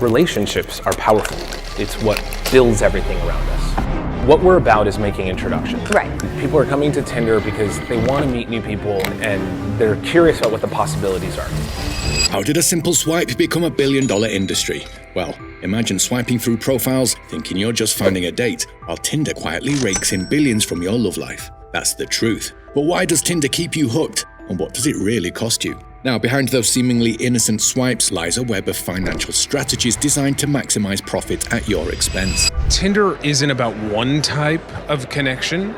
Relationships are powerful. It's what builds everything around us. What we're about is making introductions. Right. People are coming to Tinder because they want to meet new people and they're curious about what the possibilities are. How did a simple swipe become a billion-dollar industry? Well, imagine swiping through profiles thinking you're just finding a date, while Tinder quietly rakes in billions from your love life. That's the truth. But why does Tinder keep you hooked? And what does it really cost you? Now, behind those seemingly innocent swipes lies a web of financial strategies designed to maximize profit at your expense. Tinder isn't about one type of connection.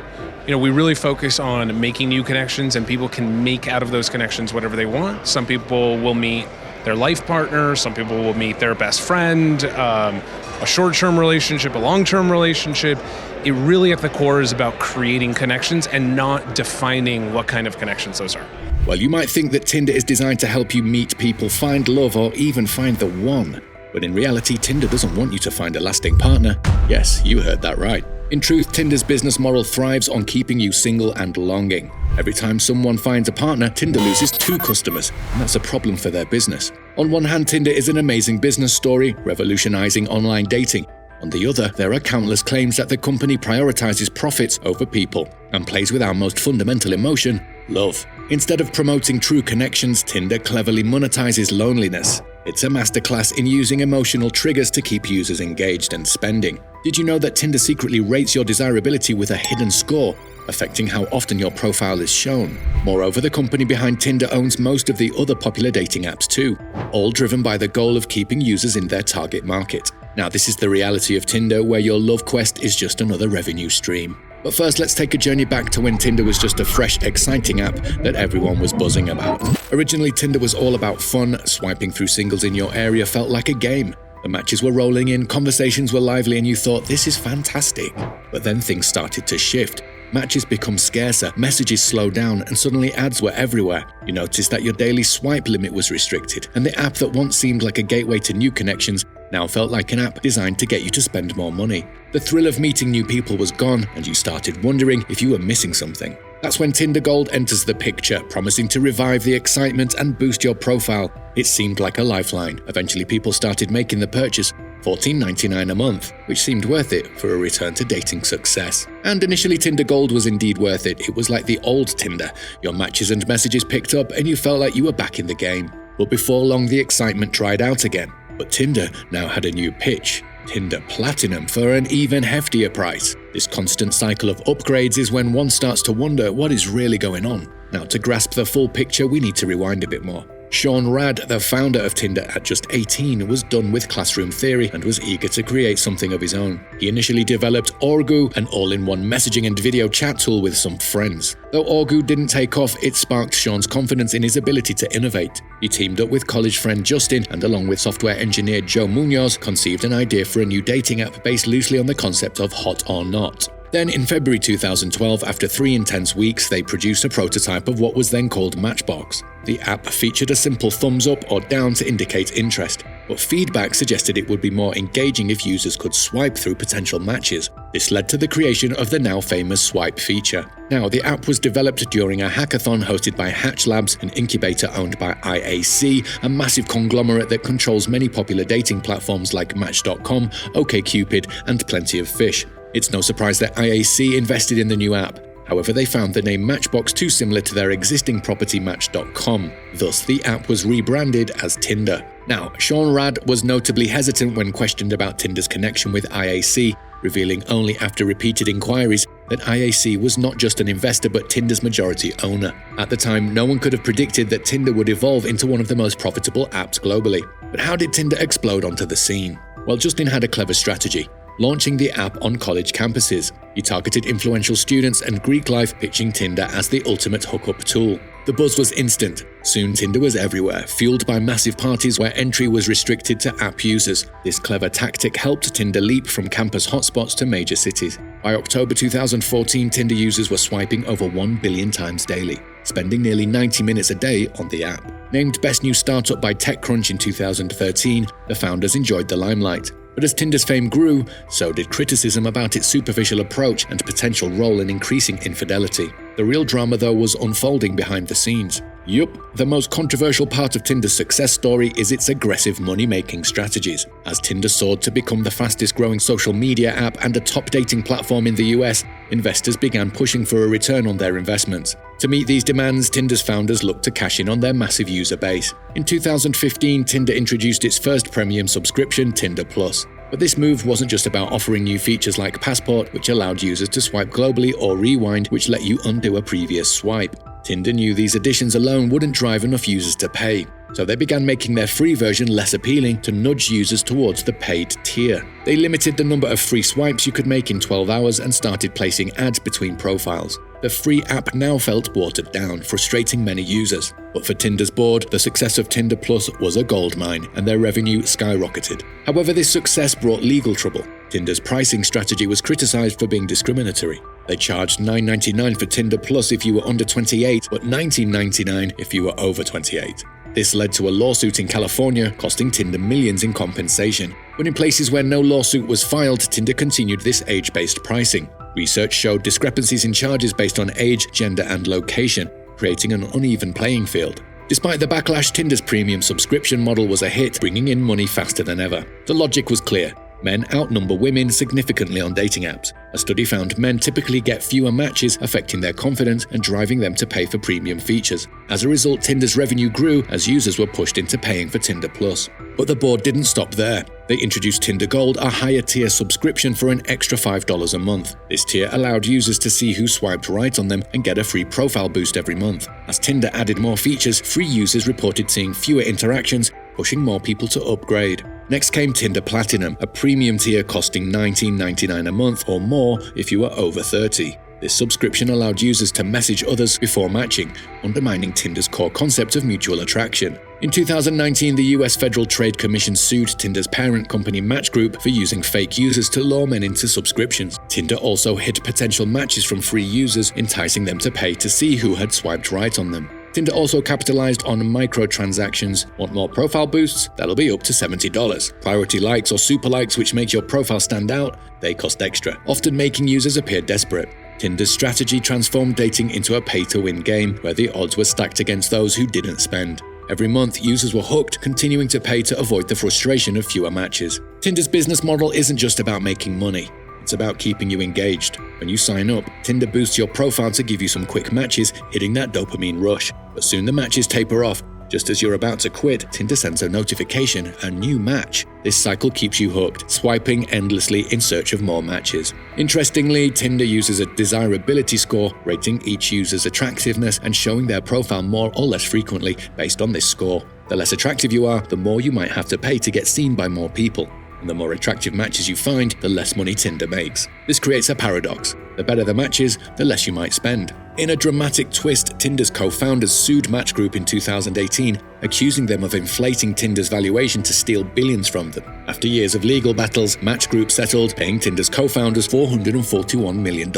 We really focus on making new connections, and people can make out of those connections whatever they want. Some people will meet their life partner, some people will meet their best friend, a short-term relationship, a long-term relationship. It really at the core is about creating connections and not defining what kind of connections those are. Well, you might think that Tinder is designed to help you meet people, find love, or even find the one. But in reality, Tinder doesn't want you to find a lasting partner. Yes, you heard that right. In truth, Tinder's business model thrives on keeping you single and longing. Every time someone finds a partner, Tinder loses 2 customers, and that's a problem for their business. On one hand, Tinder is an amazing business story, revolutionizing online dating. On the other, there are countless claims that the company prioritizes profits over people and plays with our most fundamental emotion, love. Instead of promoting true connections, Tinder cleverly monetizes loneliness. It's a masterclass in using emotional triggers to keep users engaged and spending. Did you know that Tinder secretly rates your desirability with a hidden score, affecting how often your profile is shown? Moreover, the company behind Tinder owns most of the other popular dating apps too, all driven by the goal of keeping users in their target market. Now, this is the reality of Tinder, where your love quest is just another revenue stream. But first, let's take a journey back to when Tinder was just a fresh, exciting app that everyone was buzzing about. Originally, Tinder was all about fun. Swiping through singles in your area felt like a game. The matches were rolling in, conversations were lively, and you thought, this is fantastic. But then things started to shift. Matches become scarcer, messages slowed down, and suddenly ads were everywhere. You noticed that your daily swipe limit was restricted, and the app that once seemed like a gateway to new connections now felt like an app designed to get you to spend more money. The thrill of meeting new people was gone, and you started wondering if you were missing something. That's when Tinder Gold enters the picture, promising to revive the excitement and boost your profile. It seemed like a lifeline. Eventually, people started making the purchase, $14.99 a month, which seemed worth it for a return to dating success. And initially, Tinder Gold was indeed worth it. It was like the old Tinder. Your matches and messages picked up, and you felt like you were back in the game. But before long, the excitement dried out again. But Tinder now had a new pitch, Tinder Platinum, for an even heftier price. This constant cycle of upgrades is when one starts to wonder what is really going on. Now, to grasp the full picture, we need to rewind a bit more. Sean Rad, the founder of Tinder at just 18, was done with classroom theory and was eager to create something of his own. He initially developed Orgu, an all-in-one messaging and video chat tool with some friends. Though Orgu didn't take off, it sparked Sean's confidence in his ability to innovate. He teamed up with college friend Justin and, along with software engineer Joe Munoz, conceived an idea for a new dating app based loosely on the concept of hot or not. Then, in February 2012, after 3 intense weeks, they produced a prototype of what was then called Matchbox. The app featured a simple thumbs up or down to indicate interest, but feedback suggested it would be more engaging if users could swipe through potential matches. This led to the creation of the now famous swipe feature. Now, the app was developed during a hackathon hosted by Hatch Labs, an incubator owned by IAC, a massive conglomerate that controls many popular dating platforms like Match.com, OkCupid, and Plenty of Fish. It's no surprise that IAC invested in the new app. However, they found the name Matchbox too similar to their existing property Match.com. Thus, the app was rebranded as Tinder. Now, Sean Rad was notably hesitant when questioned about Tinder's connection with IAC, revealing only after repeated inquiries that IAC was not just an investor but Tinder's majority owner. At the time, no one could have predicted that Tinder would evolve into one of the most profitable apps globally. But how did Tinder explode onto the scene? Well, Justin had a clever strategy, launching the app on college campuses. He targeted influential students and Greek life, pitching Tinder as the ultimate hookup tool. The buzz was instant. Soon Tinder was everywhere, fueled by massive parties where entry was restricted to app users. This clever tactic helped Tinder leap from campus hotspots to major cities. By October 2014, Tinder users were swiping over 1 billion times daily, spending nearly 90 minutes a day on the app. Named Best New Startup by TechCrunch in 2013, the founders enjoyed the limelight. But as Tinder's fame grew, so did criticism about its superficial approach and potential role in increasing infidelity. The The real drama, though, was unfolding behind the scenes. Yup, the most controversial part of Tinder's success story is its aggressive money-making strategies. As Tinder soared to become the fastest-growing social media app and a top dating platform in the US, investors began pushing for a return on their investments. To meet these demands, Tinder's founders looked to cash in on their massive user base. In 2015, Tinder introduced its first premium subscription, Tinder Plus. But this move wasn't just about offering new features like Passport, which allowed users to swipe globally, or Rewind, which let you undo a previous swipe. Tinder knew these additions alone wouldn't drive enough users to pay, so they began making their free version less appealing to nudge users towards the paid tier. They limited the number of free swipes you could make in 12 hours and started placing ads between profiles. The free app now felt watered down, frustrating many users. But for Tinder's board, the success of Tinder Plus was a goldmine, and their revenue skyrocketed. However, this success brought legal trouble. Tinder's pricing strategy was criticized for being discriminatory. They charged $9.99 for Tinder Plus if you were under 28, but $19.99 if you were over 28. This led to a lawsuit in California, costing Tinder millions in compensation. But in places where no lawsuit was filed, Tinder continued this age-based pricing. Research showed discrepancies in charges based on age, gender, and location, creating an uneven playing field. Despite the backlash, Tinder's premium subscription model was a hit, bringing in money faster than ever. The logic was clear. Men outnumber women significantly on dating apps. A study found men typically get fewer matches, affecting their confidence and driving them to pay for premium features. As a result, Tinder's revenue grew as users were pushed into paying for Tinder Plus. But the board didn't stop there. They introduced Tinder Gold, a higher tier subscription for an extra $5 a month. This tier allowed users to see who swiped right on them and get a free profile boost every month. As Tinder added more features, free users reported seeing fewer interactions, pushing more people to upgrade. Next came Tinder Platinum, a premium tier costing $19.99 a month or more if you were over 30. This subscription allowed users to message others before matching, undermining Tinder's core concept of mutual attraction. In 2019, the US Federal Trade Commission sued Tinder's parent company Match Group for using fake users to lure men into subscriptions. Tinder also hid potential matches from free users, enticing them to pay to see who had swiped right on them. Tinder also capitalized on microtransactions. Want more profile boosts? That'll be up to $70. Priority likes or super likes, which make your profile stand out, they cost extra, often making users appear desperate. Tinder's strategy transformed dating into a pay-to-win game, where the odds were stacked against those who didn't spend. Every month, users were hooked, continuing to pay to avoid the frustration of fewer matches. Tinder's business model isn't just about making money. It's about keeping you engaged. When you sign up, Tinder boosts your profile to give you some quick matches, hitting that dopamine rush. But soon the matches taper off. Just as you're about to quit, Tinder sends a notification, a new match. This cycle keeps you hooked, swiping endlessly in search of more matches. Interestingly, Tinder uses a desirability score, rating each user's attractiveness and showing their profile more or less frequently based on this score. The less attractive you are, the more you might have to pay to get seen by more people. And the more attractive matches you find, the less money Tinder makes. This creates a paradox. The better the matches, the less you might spend. In a dramatic twist, Tinder's co-founders sued Match Group in 2018, accusing them of inflating Tinder's valuation to steal billions from them. After years of legal battles, Match Group settled, paying Tinder's co-founders $441 million.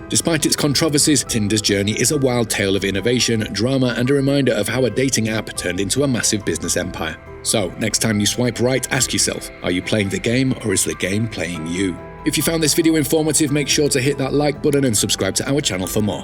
Despite its controversies, Tinder's journey is a wild tale of innovation, drama, and a reminder of how a dating app turned into a massive business empire. So, next time you swipe right, ask yourself, are you playing the game or is the game playing you? If you found this video informative, make sure to hit that like button and subscribe to our channel for more.